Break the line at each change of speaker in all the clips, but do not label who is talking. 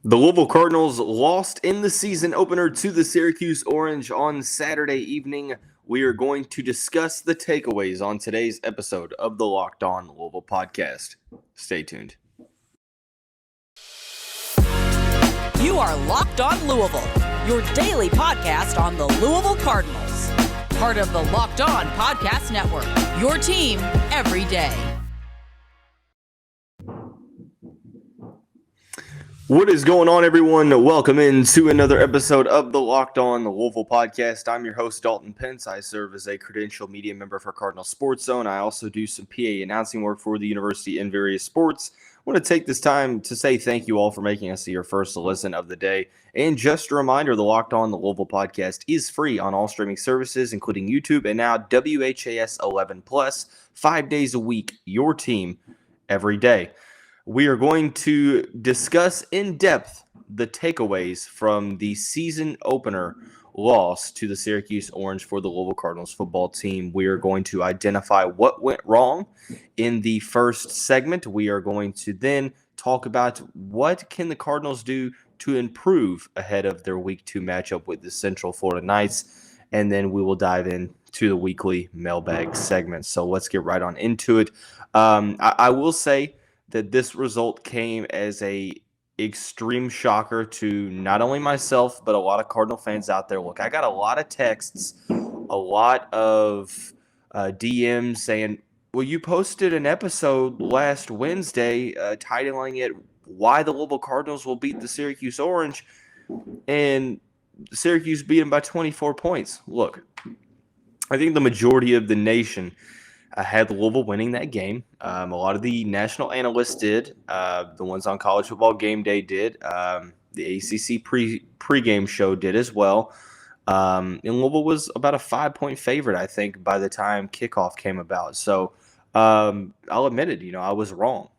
The Louisville Cardinals lost in the season opener to the Syracuse Orange on Saturday evening. We are going to discuss the takeaways on today's episode of the Locked On Louisville podcast. Stay tuned.
You are Locked On Louisville, your daily podcast on the Louisville Cardinals. Part of the Locked On Podcast Network, your team every day.
What is going on, everyone? Welcome into another episode of the Locked On Louisville podcast. I'm your host, Dalton Pence. I serve as a credentialed media member for Cardinal Sports Zone. I also do some PA announcing work for the university in various sports. I want to take this time to say thank you all for making us your first listen of the day. And just a reminder, the Locked On Louisville podcast is free on all streaming services, including YouTube and now WHAS 11+, 5 days a week, your team every day. We are going to discuss in depth the takeaways from the season opener loss to the Syracuse Orange for the Louisville Cardinals football team. We are going to identify what went wrong in the first segment. We are going to then talk about what can the Cardinals do to improve ahead of their Week 2 matchup with the Central Florida Knights. And then we will dive into the weekly mailbag segment. So let's get right on into it. I will say that this result came as a extreme shocker to not only myself, but a lot of Cardinal fans out there. Look, I got a lot of texts, a lot of DMs saying, well, you posted an episode last Wednesday titling it, Why the Louisville Cardinals Will Beat the Syracuse Orange, and Syracuse beat them by 24 points. Look, I think the majority of the nation had Louisville winning that game. A lot of the national analysts did. The ones on College Football Game Day did. The ACC pregame show did as well. And Louisville was about a 5-point favorite, I think, by the time kickoff came about. So I'll admit it. I was wrong.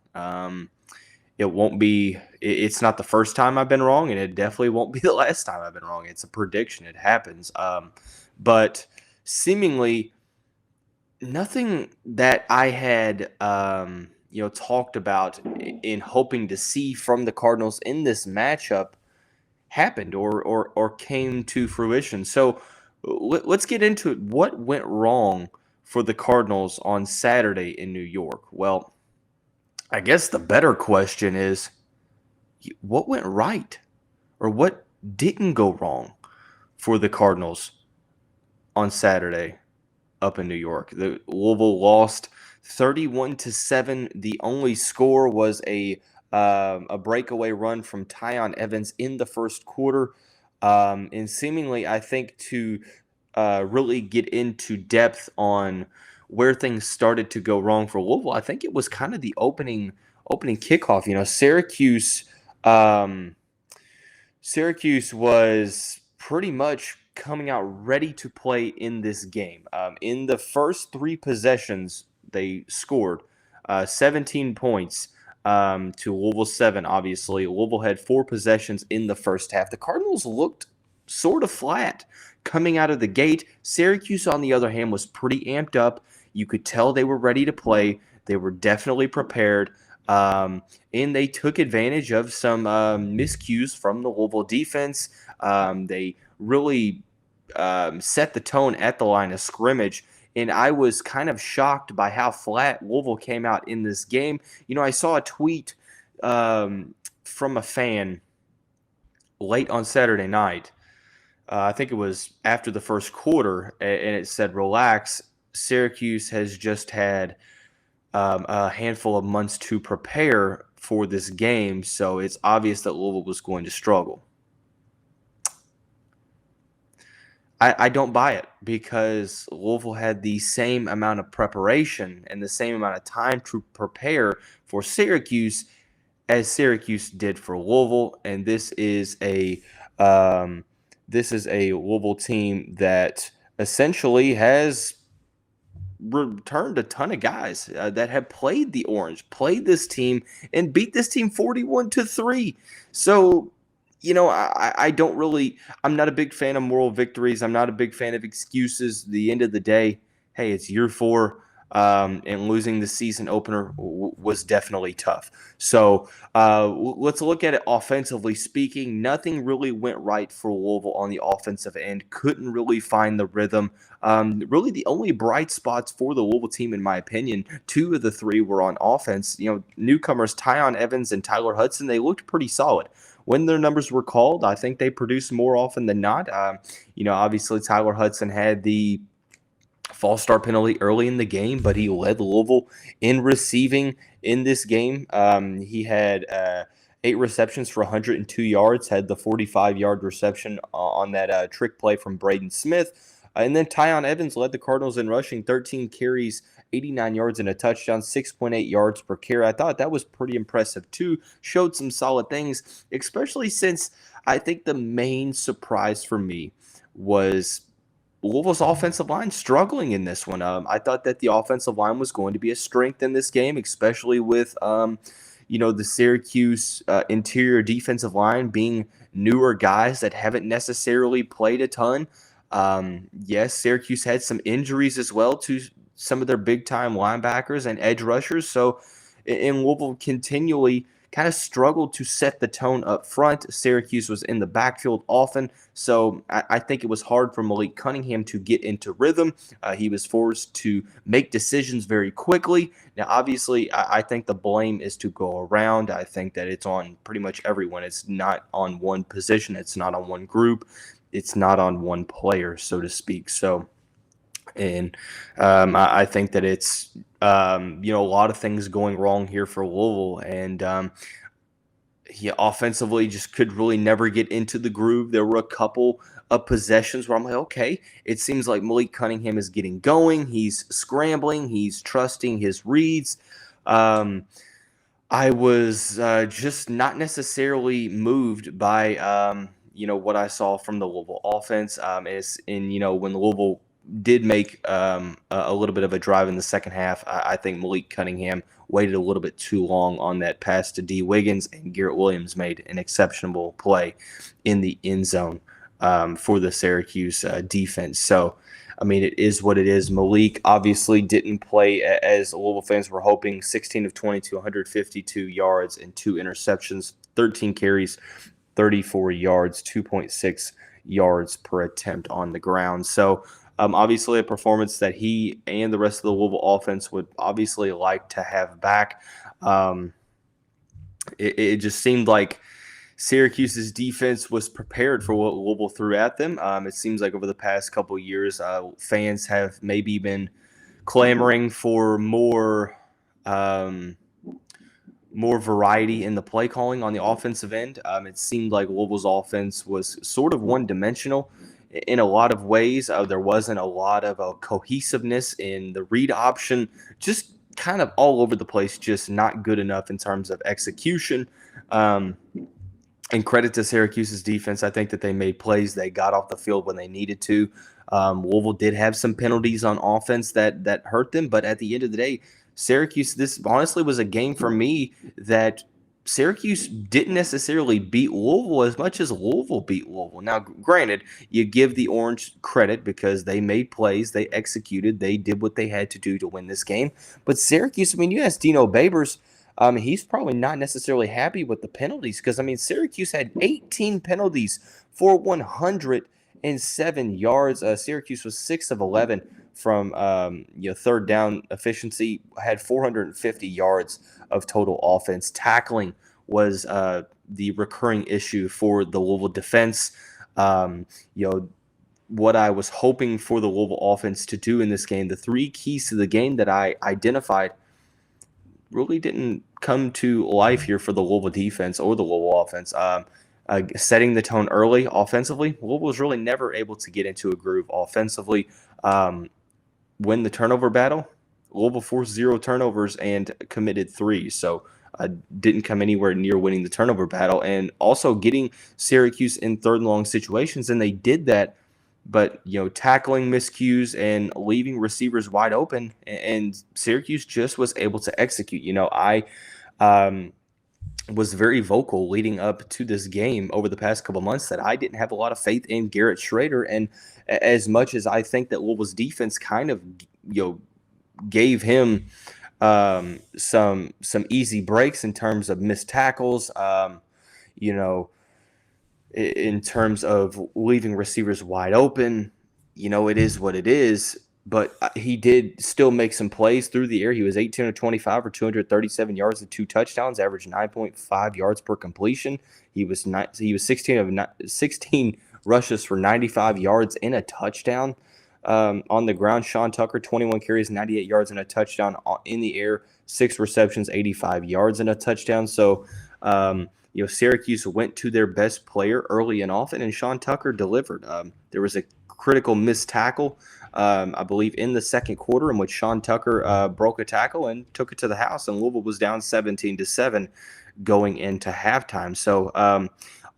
It won't be. It's not the first time I've been wrong, and it definitely won't be the last time I've been wrong. It's a prediction. It happens. But seemingly, nothing that I had, talked about in hoping to see from the Cardinals in this matchup happened or came to fruition. So let's get into it. What went wrong for the Cardinals on Saturday in New York? Well, I guess the better question is, what went right, or what didn't go wrong for the Cardinals on Saturday up in New York? The Louisville lost 31-7. The only score was a breakaway run from Tyon Evans in the first quarter. And seemingly, I think, to really get into depth on where things started to go wrong for Louisville, I think it was kind of the opening kickoff. Syracuse was pretty much coming out ready to play in this game. In the first 3 possessions, they scored 17 points to Louisville 7, obviously. Louisville had 4 possessions in the first half. The Cardinals looked sort of flat coming out of the gate. Syracuse, on the other hand, was pretty amped up. You could tell they were ready to play. They were definitely prepared. And they took advantage of some miscues from the Louisville defense. They really set the tone at the line of scrimmage, and I was kind of shocked by how flat Louisville came out in this game. I saw a tweet from a fan late on Saturday night. I think it was after the first quarter, and it said, "Relax, Syracuse has just had a handful of months to prepare for this game, so it's obvious that Louisville was going to struggle." I don't buy it, because Louisville had the same amount of preparation and the same amount of time to prepare for Syracuse as Syracuse did for Louisville, and this is a Louisville team that essentially has returned a ton of guys that have played the Orange, played this team, and beat this team 41-3. So, I don't really – I'm not a big fan of moral victories. I'm not a big fan of excuses. At the end of the day, hey, it's year 4. and losing the season opener was definitely tough. So let's look at it offensively speaking. Nothing really went right for Louisville on the offensive end. Couldn't really find the rhythm. Really, the only bright spots for the Louisville team, in my opinion, two of the three were on offense. Newcomers Tyon Evans and Tyler Hudson, they looked pretty solid. When their numbers were called, I think they produced more often than not. Obviously Tyler Hudson had the false start penalty early in the game, but he led Louisville in receiving in this game. He had 8 receptions for 102 yards, had the 45-yard reception on that trick play from Braden Smith. And then Tyon Evans led the Cardinals in rushing, 13 carries, 89 yards and a touchdown, 6.8 yards per carry. I thought that was pretty impressive too. Showed some solid things, especially since I think the main surprise for me was Louisville's offensive line struggling in this one. I thought that the offensive line was going to be a strength in this game, especially with the Syracuse interior defensive line being newer guys that haven't necessarily played a ton. Yes, Syracuse had some injuries as well to some of their big-time linebackers and edge rushers. So, and Louisville continually kind of struggled to set the tone up front. Syracuse was in the backfield often, so I think it was hard for Malik Cunningham to get into rhythm. He was forced to make decisions very quickly. Now, obviously, I think the blame is to go around. I think that it's on pretty much everyone. It's not on one position. It's not on one group. It's not on one player, so to speak. So, and I think that it's a lot of things going wrong here for Louisville, and he offensively just could really never get into the groove. There were a couple of possessions where I'm like, okay, it seems like Malik Cunningham is getting going. He's scrambling. He's trusting his reads. I was just not necessarily moved by what I saw from the Louisville offense. When Louisville did make a little bit of a drive in the second half, I think Malik Cunningham waited a little bit too long on that pass to D. Wiggins, and Garrett Williams made an exceptional play in the end zone for the Syracuse defense. So, I mean, it is what it is. Malik obviously didn't play as Louisville fans were hoping. 16 of 22, 152 yards and 2 interceptions, 13 carries, 34 yards, 2.6 yards per attempt on the ground. So, obviously a performance that he and the rest of the Louisville offense would obviously like to have back. It just seemed like Syracuse's defense was prepared for what Louisville threw at them. It seems like over the past couple of years, fans have maybe been clamoring for more variety in the play calling on the offensive end. It seemed like Louisville's offense was sort of one-dimensional in a lot of ways. There wasn't a lot of cohesiveness in the read option, just kind of all over the place, just not good enough in terms of execution. And credit to Syracuse's defense. I think that they made plays. They got off the field when they needed to. Louisville did have some penalties on offense that hurt them, but at the end of the day, Syracuse, this honestly was a game for me that Syracuse didn't necessarily beat Louisville as much as Louisville beat Louisville. Now, granted, you give the Orange credit because they made plays, they executed, they did what they had to do to win this game. But Syracuse, I mean, you ask Dino Babers, he's probably not necessarily happy with the penalties because, I mean, Syracuse had 18 penalties for 107 yards. Syracuse was 6 of 11 from third down efficiency, had 450 yards of total offense. Tackling was the recurring issue for the Louisville defense. What I was hoping for the Louisville offense to do in this game, the 3 keys to the game that I identified really didn't come to life here for the Louisville defense or the Louisville offense. Setting the tone early offensively, Louisville was really never able to get into a groove offensively. Win the turnover battle, Louisville forced 0 turnovers and committed 3. So didn't come anywhere near winning the turnover battle and also getting Syracuse in third and long situations. And they did that, but, tackling miscues and leaving receivers wide open, and Syracuse just was able to execute. I was very vocal leading up to this game over the past couple months that I didn't have a lot of faith in Garrett Schrader. And as much as I think that Louisville's defense kind of, gave him some easy breaks in terms of missed tackles. You know, in terms of leaving receivers wide open. It is what it is. But he did still make some plays through the air. He was 18 of 25 for 237 yards and 2 touchdowns, averaged 9.5 yards per completion. He was 16 rushes for 95 yards and a touchdown. On the ground, Sean Tucker, 21 carries, 98 yards and a touchdown. In the air, 6 receptions, 85 yards and a touchdown. So, Syracuse went to their best player early and often, and Sean Tucker delivered. There was a critical missed tackle, I believe, in the second quarter, in which Sean Tucker broke a tackle and took it to the house, and Louisville was down 17-7 going into halftime. So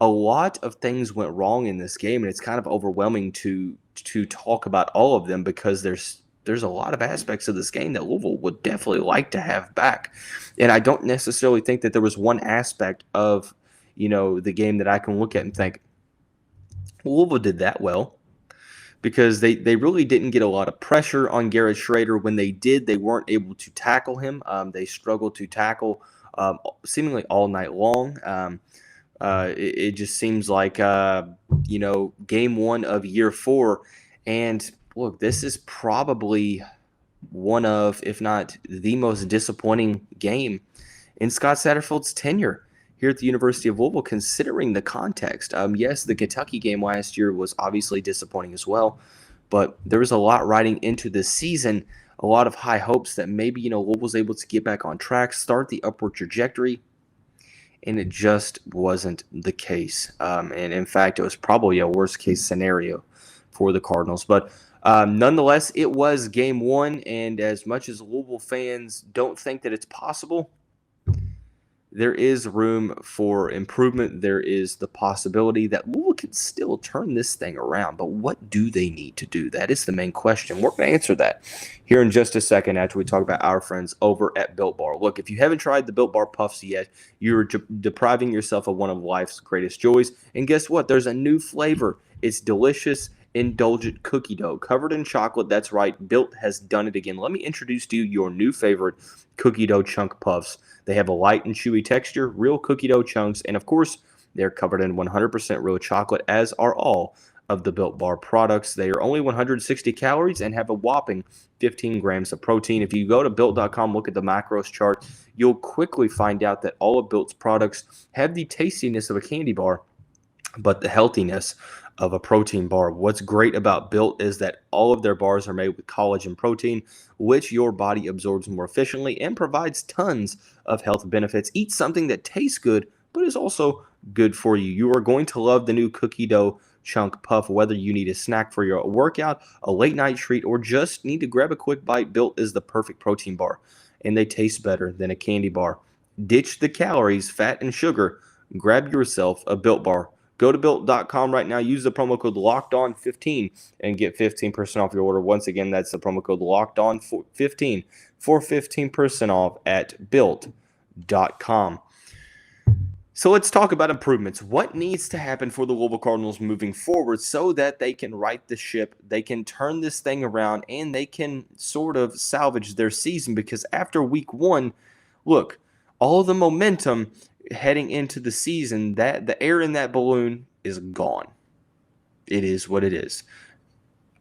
a lot of things went wrong in this game, and it's kind of overwhelming to talk about all of them because there's a lot of aspects of this game that Louisville would definitely like to have back. And I don't necessarily think that there was one aspect of, the game that I can look at and think, Louisville did that well, because they really didn't get a lot of pressure on Garrett Schrader. When they did, they weren't able to tackle him. They struggled to tackle seemingly all night long. It just seems like, game one of year 4. And look, this is probably one of, if not the most disappointing game in Scott Satterfield's tenure here at the University of Louisville, considering the context. Yes, the Kentucky game last year was obviously disappointing as well, but there was a lot riding into this season, a lot of high hopes that maybe, Louisville was able to get back on track, start the upward trajectory, and it just wasn't the case. And in fact, it was probably a worst-case scenario for the Cardinals. But nonetheless, it was game 1, and as much as Louisville fans don't think that it's possible, there is room for improvement. There is the possibility that Louisville can still turn this thing around. But what do they need to do? That is the main question. We're going to answer that here in just a second after we talk about our friends over at Built Bar. Look, if you haven't tried the Built Bar Puffs yet, you're depriving yourself of one of life's greatest joys. And guess what? There's a new flavor. It's delicious, indulgent cookie dough covered in chocolate. That's right. Built has done it again. Let me introduce to you your new favorite cookie dough chunk puffs. They have a light and chewy texture, real cookie dough chunks, and of course, they're covered in 100% real chocolate, as are all of the Built Bar products. They are only 160 calories and have a whopping 15 grams of protein. If you go to Built.com, look at the macros chart, you'll quickly find out that all of Built's products have the tastiness of a candy bar, but the healthiness of a protein bar. What's great about Built is that all of their bars are made with collagen protein, which your body absorbs more efficiently and provides tons of health benefits. Eat something that tastes good, but is also good for you. You are going to love the new cookie dough chunk puff, whether you need a snack for your workout, a late night treat, or just need to grab a quick bite. Built is the perfect protein bar, and they taste better than a candy bar. Ditch the calories, fat, and sugar. Grab yourself a Built Bar. Go to Built.com right now. Use the promo code LOCKEDON15 and get 15% off your order. Once again, that's the promo code LOCKEDON15 for 15% off at Built.com. So let's talk about improvements. What needs to happen for the Louisville Cardinals moving forward so that they can right the ship, they can turn this thing around, and they can sort of salvage their season? Because after week 1, look, all the momentum heading into the season, that the air in that balloon is gone. It is what it is.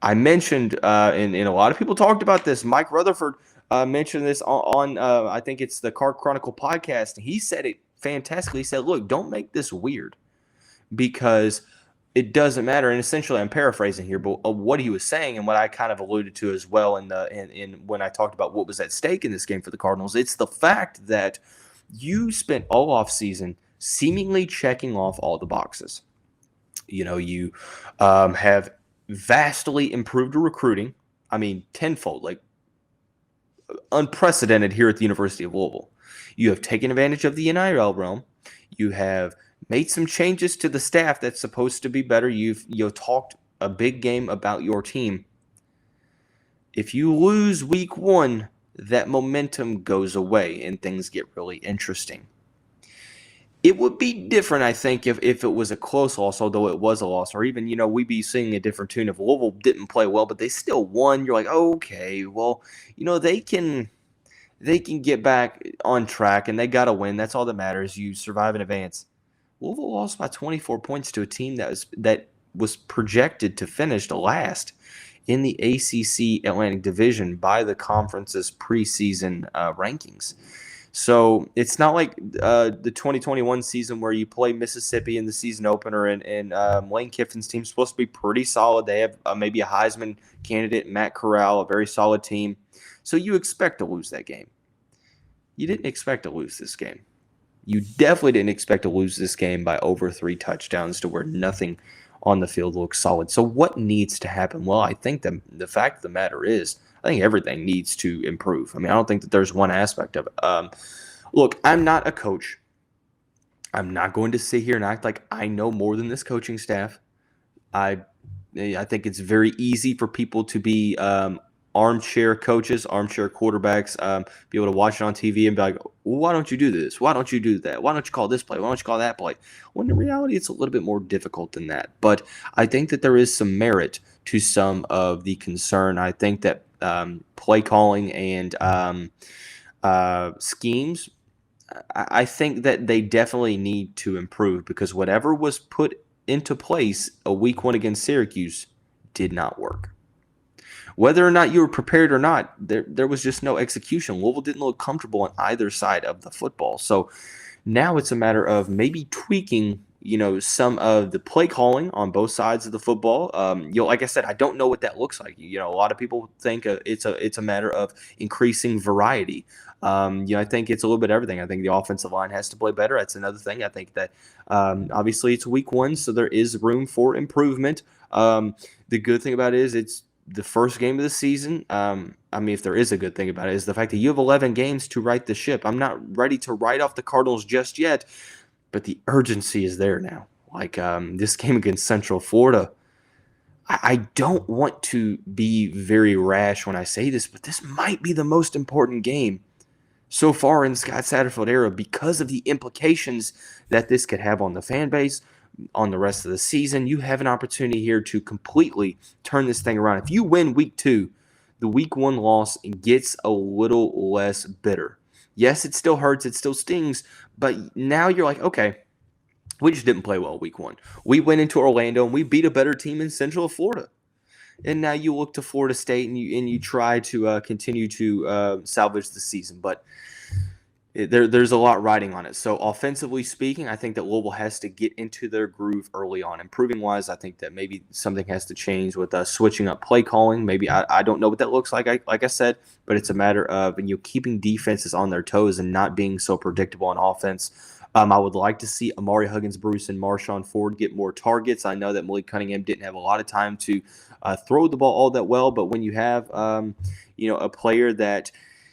I mentioned, and a lot of people talked about this. Mike Rutherford mentioned this on I think it's the Card Chronicle podcast. He said it fantastically. He said, look, don't make this weird, because it doesn't matter. And essentially, I'm paraphrasing here, but what he was saying and what I kind of alluded to as well in when I talked about what was at stake in this game for the Cardinals, it's the fact that you spent all offseason seemingly checking off all the boxes. You have vastly improved recruiting. I mean, tenfold, like unprecedented here at the University of Louisville. You have taken advantage of the NIL realm. You have made some changes to the staff that's supposed to be better. You've talked a big game about your team. If you lose week 1, that momentum goes away and things get really interesting. It would be different, I think, if it was a close loss, although it was a loss, or even, we'd be singing a different tune if Louisville didn't play well, but they still won. You're like, okay, well, they can get back on track, and they got to win. That's all that matters. You survive in advance. Louisville lost by 24 points to a team that was projected to finish last in the ACC Atlantic Division by the conference's preseason rankings. So it's not like the 2021 season where you play Mississippi in the season opener, and Lane Kiffin's team's supposed to be pretty solid. They have maybe a Heisman candidate, Matt Corral, a very solid team. So you expect to lose that game. You didn't expect to lose this game. You definitely didn't expect to lose this game by over 3 touchdowns to where nothing on the field looks solid. So what needs to happen? Well, I think the fact of the matter is, I think everything needs to improve. I mean, I don't think that there's one aspect of it. Look, I'm not a coach. I'm not going to sit here and act like I know more than this coaching staff. I think it's very easy for people to be armchair coaches, armchair quarterbacks, be able to watch it on TV and be like, well, why don't you do this? Why don't you do that? Why don't you call this play? Why don't you call that play? When in reality, it's a little bit more difficult than that. But I think that there is some merit to some of the concern. I think that play calling and schemes, I think that they definitely need to improve, because whatever was put into place a week 1 against Syracuse did not work. Whether or not you were prepared or not, there was just no execution. Louisville didn't look comfortable on either side of the football. So now it's a matter of maybe tweaking, some of the play calling on both sides of the football. Like I said, I don't know what that looks like. A lot of people think it's a matter of increasing variety. I think it's a little bit of everything. I think the offensive line has to play better. That's another thing. I think that obviously it's week 1, so there is room for improvement. The good thing about it is it's the first game of the season. If there is a good thing about it, is the fact that you have 11 games to right the ship. I'm not ready to write off the Cardinals just yet, but the urgency is there now. Like this game against Central Florida, I don't want to be very rash when I say this, but this might be the most important game so far in the Scott Satterfield era, because of the implications that this could have on the fan base, on the rest of the season. You have an opportunity here to completely turn this thing around. If you win week 2, the week 1 loss gets a little less bitter. Yes, it still hurts, it still stings, but now you're like, okay, we just didn't play well week 1. We went into Orlando and we beat a better team in Central Florida. And now you look to Florida State and you try to continue to salvage the season. But there's a lot riding on it. So offensively speaking, I think that Louisville has to get into their groove early on. Improving-wise, I think that maybe something has to change with switching up play calling. Maybe I don't know what that looks like, like I said, but it's a matter of keeping defenses on their toes and not being so predictable on offense. I would like to see Amari Huggins-Bruce and Marshawn Ford get more targets. I know that Malik Cunningham didn't have a lot of time to throw the ball all that well, but when you have a player that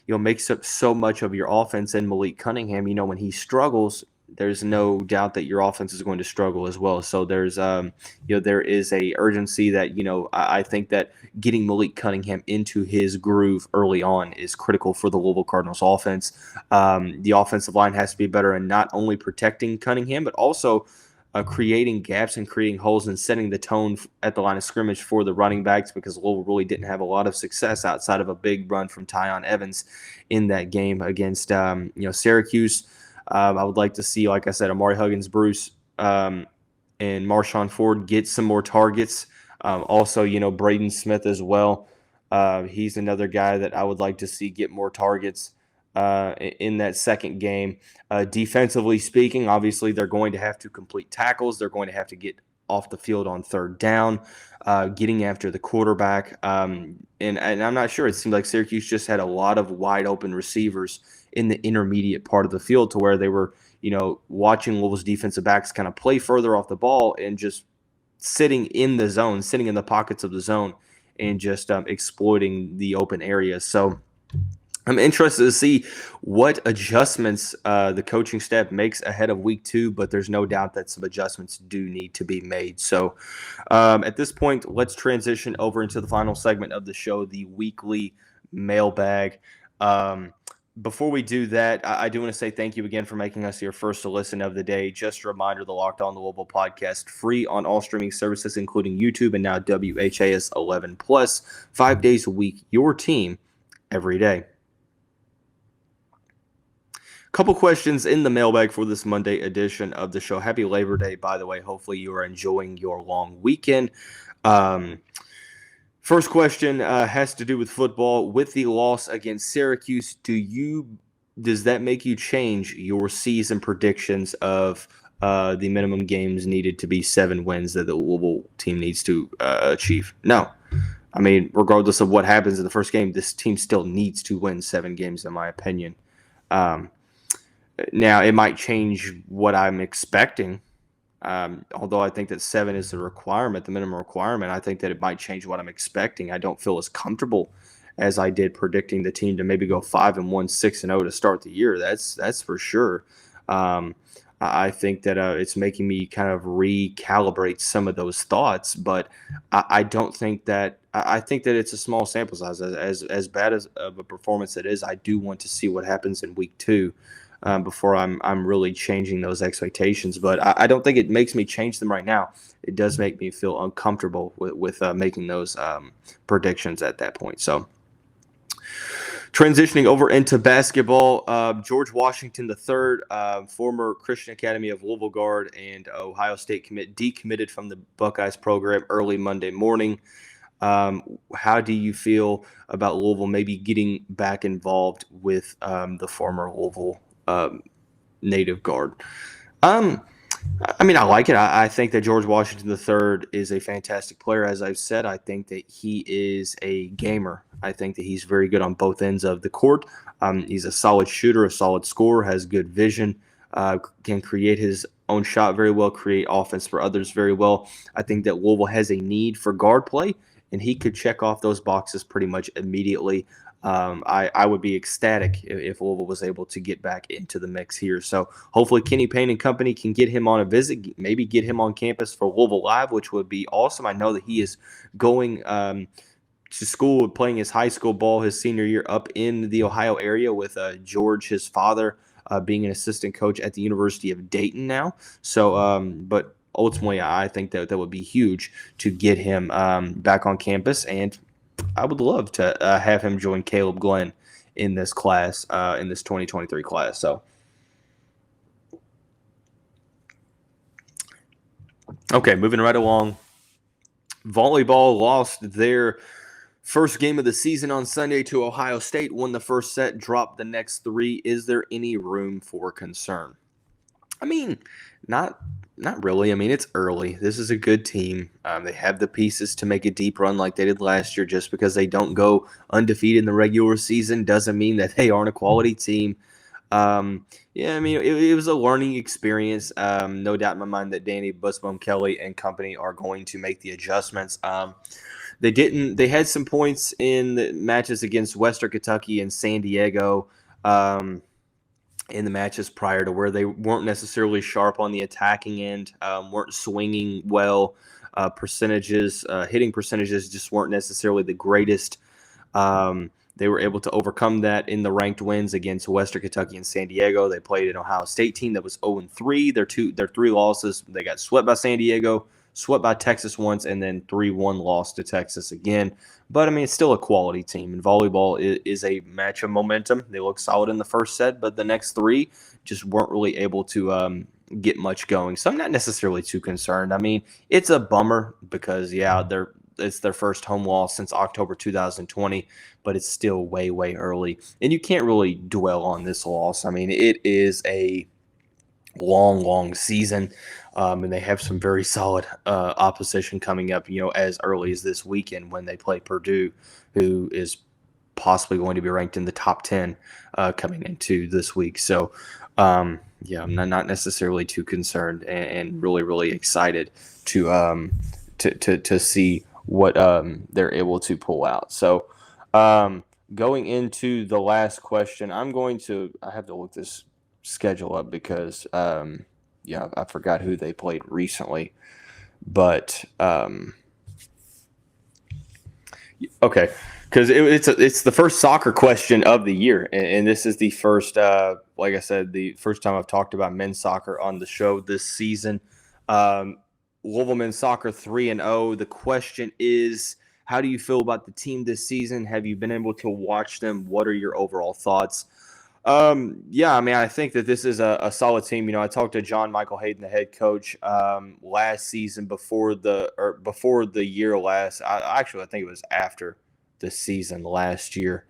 makes up so much of your offense in Malik Cunningham, when he struggles, there's no doubt that your offense is going to struggle as well. So there's there is a urgency that I think that getting Malik Cunningham into his groove early on is critical for the Louisville Cardinals offense. The offensive line has to be better in not only protecting Cunningham, but also creating gaps and creating holes and setting the tone at the line of scrimmage for the running backs, because Louisville really didn't have a lot of success outside of a big run from Tyon Evans in that game against Syracuse. I would like to see, like I said, Amari Huggins-Bruce and Marshawn Ford get some more targets. Also, Braden Smith as well. He's another guy that I would like to see get more targets in that second game. Defensively speaking, obviously they're going to have to complete tackles. They're going to have to get off the field on third down, getting after the quarterback. And I'm not sure. It seemed like Syracuse just had a lot of wide open receivers in the intermediate part of the field, to where they were, watching Louisville's defensive backs kind of play further off the ball and just sitting in the zone, sitting in the pockets of the zone, and just exploiting the open areas. So I'm interested to see what adjustments the coaching staff makes ahead of week 2, but there's no doubt that some adjustments do need to be made. So at this point, let's transition over into the final segment of the show, the weekly mailbag. Before we do that, I do want to say thank you again for making us your first listen of the day. Just a reminder, the Locked On Louisville podcast, free on all streaming services, including YouTube and now WHAS 11 plus, 5 days a week, your team every day. Couple questions in the mailbag for this Monday edition of the show. Happy Labor Day, by the way. Hopefully you are enjoying your long weekend. First question has to do with football. With the loss against Syracuse, does that make you change your season predictions of the minimum games needed to be 7 wins that the Louisville team needs to achieve? No. I mean, regardless of what happens in the first game, this team still needs to win 7 games, in my opinion. Now, it might change what I'm expecting. Although I think that 7 is the requirement, the minimum requirement, I think that it might change what I'm expecting. I don't feel as comfortable as I did predicting the team to maybe go 5-1, 6-0 to start the year. That's for sure. I think that it's making me kind of recalibrate some of those thoughts, but I don't think that. I think that it's a small sample size. As bad as of a performance it is, I do want to see what happens in week 2. Before I'm really changing those expectations. But I don't think it makes me change them right now. It does make me feel uncomfortable with making those predictions at that point. So transitioning over into basketball, George Washington III, former Christian Academy of Louisville guard and Ohio State decommitted from the Buckeyes program early Monday morning. How do you feel about Louisville maybe getting back involved with the former Louisville native guard? I mean, I like it. I think that George Washington III is a fantastic player. As I've said, I think that he is a gamer. I think that he's very good on both ends of the court. He's a solid shooter, a solid scorer, has good vision, can create his own shot very well, create offense for others very well. I think that Louisville has a need for guard play, and he could check off those boxes pretty much immediately. I would be ecstatic if Louisville was able to get back into the mix here. So hopefully Kenny Payne and company can get him on a visit, maybe get him on campus for Louisville Live, which would be awesome. I know that he is going to school, playing his high school ball his senior year up in the Ohio area with George, his father, being an assistant coach at the University of Dayton now. So, but ultimately, I think that would be huge to get him back on campus, and I would love to have him join Caleb Glenn in this class, in this 2023 class. So, okay, moving right along. Volleyball lost their first game of the season on Sunday to Ohio State, won the first set, dropped the next 3. Is there any room for concern? I mean, not really. I mean, it's early. This is a good team. They have the pieces to make a deep run like they did last year. Just because they don't go undefeated in the regular season doesn't mean that they aren't a quality team. Yeah, I mean, it was a learning experience. No doubt in my mind that Danny Busboom Kelly and company are going to make the adjustments. They had some points in the matches against Western Kentucky and San Diego. In the matches prior to where they weren't necessarily sharp on the attacking end, weren't swinging well, hitting percentages just weren't necessarily the greatest. They were able to overcome that in the ranked wins against Western Kentucky and San Diego. They played an Ohio State team that was 0-3. Their 3 losses, they got swept by San Diego, swept by Texas once, and then 3-1 loss to Texas again. But, I mean, it's still a quality team. And volleyball is a match of momentum. They look solid in the first set, but the next 3 just weren't really able to get much going. So I'm not necessarily too concerned. I mean, it's a bummer because, yeah, it's their first home loss since October 2020, but it's still way, way early. And you can't really dwell on this loss. I mean, it is a long season. And they have some very solid opposition coming up, as early as this weekend when they play Purdue, who is possibly going to be ranked in the top 10 coming into this week. So, yeah, I'm not necessarily too concerned and really, really excited to see what they're able to pull out. So, going into the last question, I have to look this schedule up because yeah, I forgot who they played recently, but okay. because it's the first soccer question of the year, and this is the first, like I said, the first time I've talked about men's soccer on the show this season. Louisville men's soccer 3-0. The question is, how do you feel about the team this season? Have you been able to watch them? What are your overall thoughts? Yeah, I mean, I think that this is a solid team. You know, I talked to John Michael Hayden, the head coach, last season before the year last. I think it was after the season last year.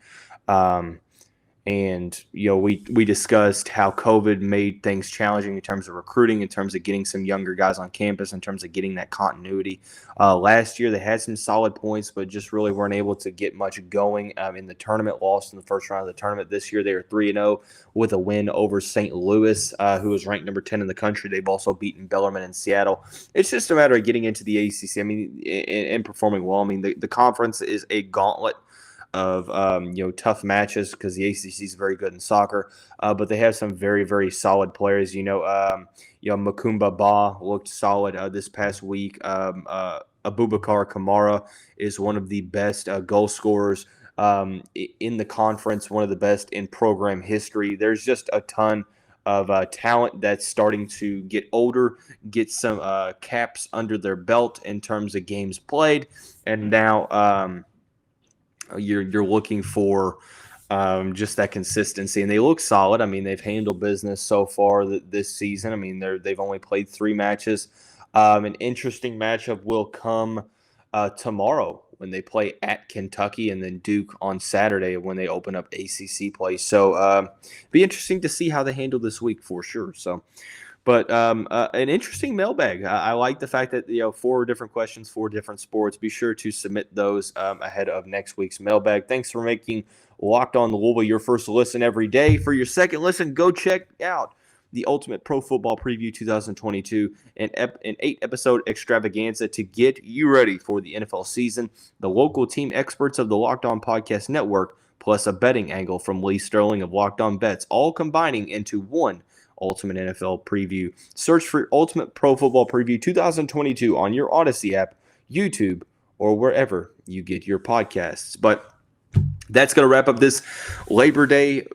And, you know, we discussed how COVID made things challenging in terms of recruiting, in terms of getting some younger guys on campus, in terms of getting that continuity. Last year, they had some solid points, but just really weren't able to get much going in the tournament, lost in the first round of the tournament. This year, they are 3-0 with a win over St. Louis, who was ranked number 10 in the country. They've also beaten Bellarmine and Seattle. It's just a matter of getting into the ACC, I mean, and performing well. I mean, the conference is a gauntlet of tough matches because the ACC is very good in soccer, but they have some very, very solid players. Makumba Ba looked solid this past week. Abubakar Kamara is one of the best goal scorers in the conference, one of the best in program history. There's just a ton of talent that's starting to get older, get some caps under their belt in terms of games played, and now you're looking for just that consistency, and they look solid. I mean, they've handled business so far this season. I mean, they've only played 3 matches. An interesting matchup will come tomorrow when they play at Kentucky, and then Duke on Saturday when they open up ACC play. So be interesting to see how they handle this week for sure. So. But an interesting mailbag. I like the fact that 4 different questions, 4 different sports. Be sure to submit those ahead of next week's mailbag. Thanks for making Locked On Louisville your first listen every day. For your second listen, go check out the Ultimate Pro Football Preview 2022, an 8-episode extravaganza to get you ready for the NFL season. The local team experts of the Locked On Podcast Network, plus a betting angle from Lee Sterling of Locked On Bets, all combining into one Ultimate NFL Preview. Search for Ultimate Pro Football Preview 2022 on your Odyssey app, YouTube, or wherever you get your podcasts. But that's going to wrap up this Labor Day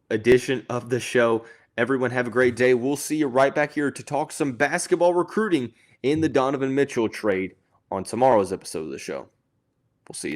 edition of the show. Everyone have a great day. We'll see you right back here to talk some basketball recruiting in the Donovan Mitchell trade on tomorrow's episode of the show. We'll see you.